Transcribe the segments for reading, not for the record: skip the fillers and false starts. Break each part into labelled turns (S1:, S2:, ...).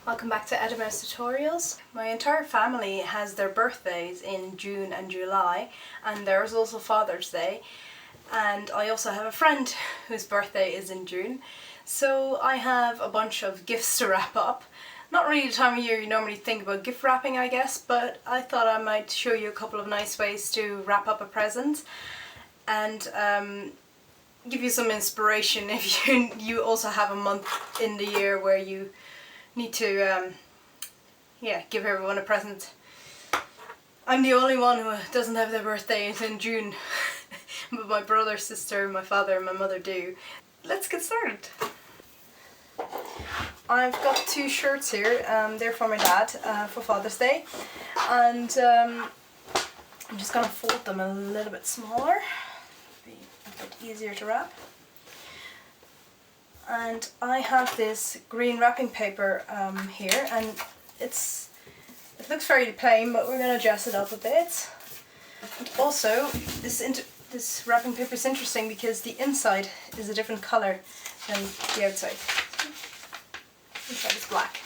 S1: Welcome back to Aodhamair's Tutorials. My entire family has their birthdays in June and July, and there is also Father's Day, and I also have a friend whose birthday is in June, so I have a bunch of gifts to wrap up. Not really the time of year you normally think about gift wrapping, I guess, but I thought I might show you a couple of nice ways to wrap up a present and give you some inspiration if you also have a month in the year where you need to give everyone a present. I'm the only one who doesn't have their birthdays in June, but my brother, sister, my father and my mother do. Let's get started. I've got two shirts here, they're for my dad for Father's Day, and I'm just going to fold them a little bit smaller, be a bit easier to wrap. And I have this green wrapping paper here, and it looks very plain, but we're going to dress it up a bit. And also, this wrapping paper is interesting because the inside is a different colour than the outside. Inside is black.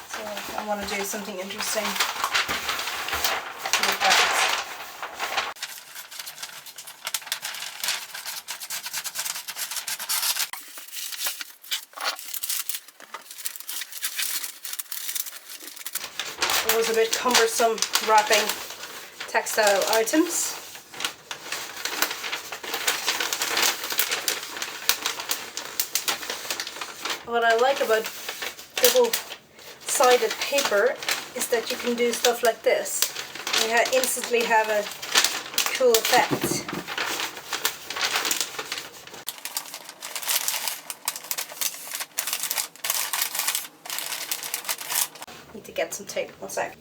S1: So I want to do something interesting with that. It was a bit cumbersome wrapping textile items. What I like about double-sided paper is that you can do stuff like this. You instantly have a cool effect. Need to get some tape, one sec.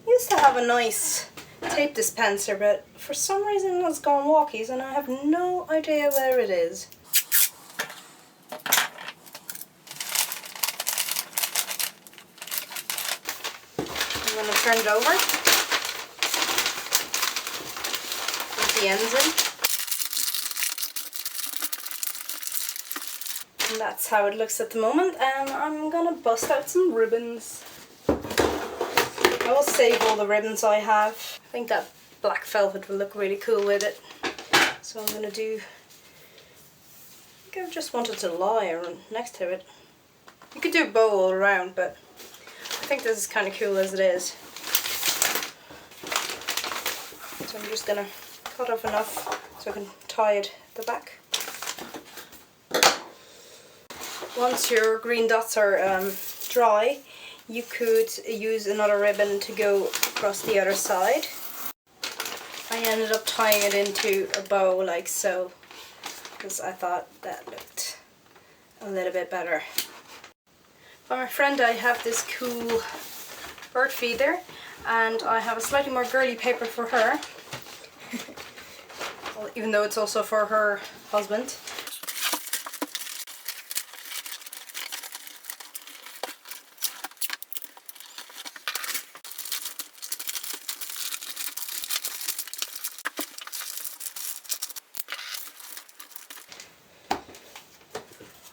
S1: I used to have a nice tape dispenser, but for some reason it's gone walkies and I have no idea where it is. I'm going to turn it over, put the ends in. And that's how it looks at the moment, and I'm going to bust out some ribbons. I will save all the ribbons I have. I think that black velvet will look really cool with it. So I'm going to do... I think I just wanted to lie next to it. You could do a bow all around, but I think this is kind of cool as it is. So I'm just going to cut off enough so I can tie it at the back. Once your green dots are dry, you could use another ribbon to go across the other side. I ended up tying it into a bow like so, because I thought that looked a little bit better. For my friend I have this cool bird feeder, and I have a slightly more girly paper for her, well, even though it's also for her husband.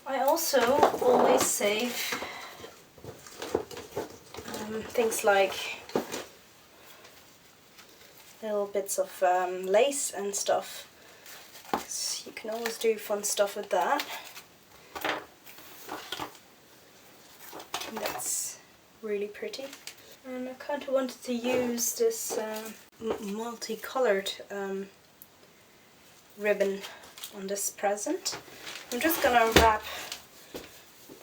S1: I also always save things like little bits of lace and stuff. So you can always do fun stuff with that. And that's really pretty. And I kind of wanted to use this multicolored ribbon on this present. I'm just gonna wrap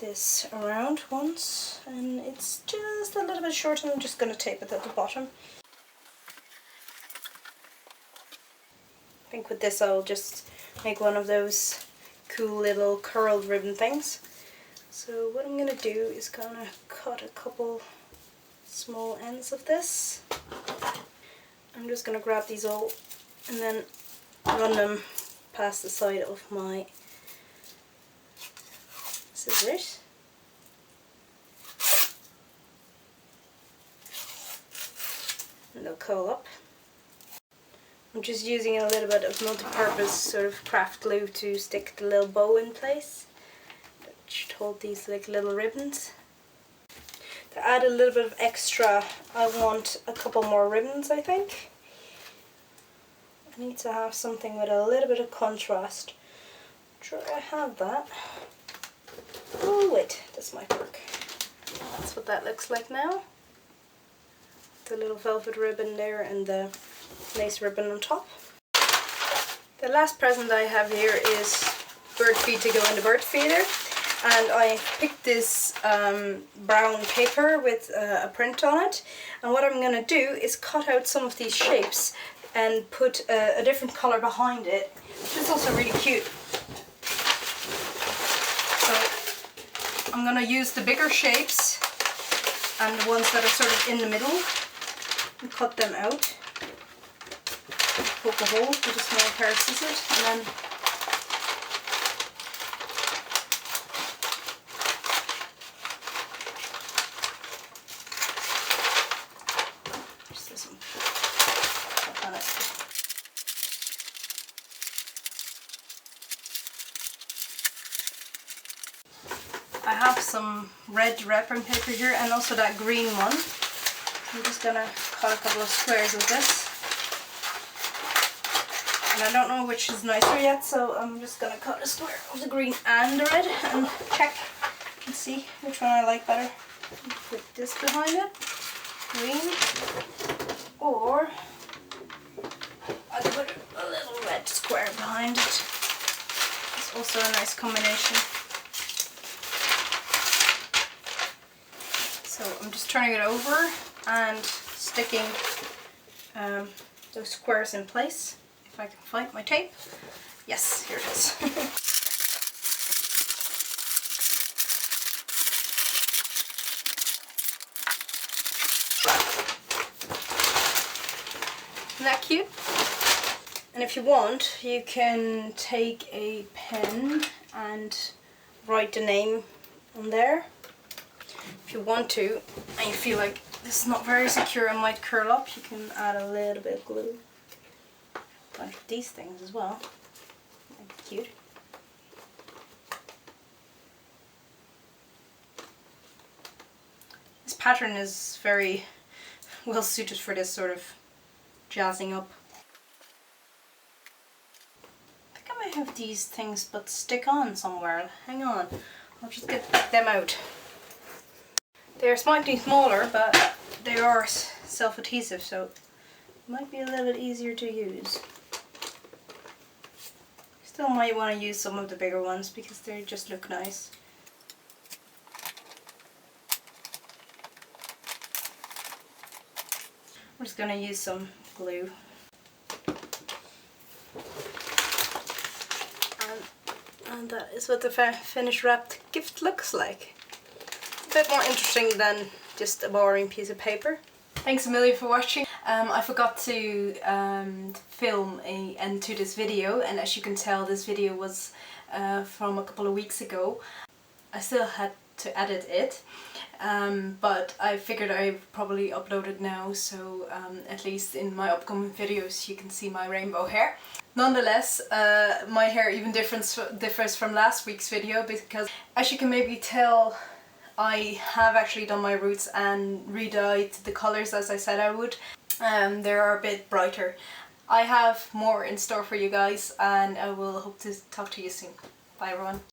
S1: this around once, and it's just a little bit short, and I'm just gonna tape it at the bottom. I think with this I'll just make one of those cool little curled ribbon things. So what I'm gonna do is gonna cut a couple small ends of this. I'm just gonna grab these all and then run them past the side of my scissors. And they'll curl up. I'm just using a little bit of multi-purpose sort of craft glue to stick the little bow in place, which hold these like little ribbons. To add a little bit of extra, I want a couple more ribbons, I think. I need to have something with a little bit of contrast. I'm sure I have that. Oh wait, this might work. That's what that looks like now. The little velvet ribbon there and the lace ribbon on top. The last present I have here is bird feed to go in the bird feeder. And I picked this brown paper with a print on it. And what I'm going to do is cut out some of these shapes and put a different colour behind it, which is also really cute. So I'm going to use the bigger shapes and the ones that are sort of in the middle and cut them out. Poke a hole with a small pair of scissors and then I have some red wrapping paper here and also that green one. I'm just gonna cut a couple of squares of this. And I don't know which is nicer yet, so I'm just gonna cut a square of the green and the red and check and see which one I like better. Put this behind it, green, or I could put a little red square behind it. It's also a nice combination. So I'm just turning it over and sticking those squares in place. If I can find my tape. Yes, here it is. Isn't that cute? And if you want, you can take a pen and write the name on there. If you want to, and you feel like this is not very secure and might curl up, you can add a little bit of glue. Like these things as well. That'd be cute. This pattern is very well suited for this sort of jazzing up. I think I might have these things but stick on somewhere. Hang on, I'll just get them out. They're slightly smaller, but they are self-adhesive, so it might be a little bit easier to use. Still might want to use some of the bigger ones because they just look nice. I'm just going to use some glue. And that is what the finished wrapped gift looks like. A bit more interesting than just a boring piece of paper. Thanks a million for watching. I forgot to film an end to this video, and as you can tell this video was from a couple of weeks ago. I still had to edit it, but I figured I probably upload it now, so at least in my upcoming videos you can see my rainbow hair. Nonetheless, my hair even differs from last week's video because, as you can maybe tell, I have actually done my roots and re-dyed the colours as I said I would. They are a bit brighter. I have more in store for you guys, and I will hope to talk to you soon. Bye everyone.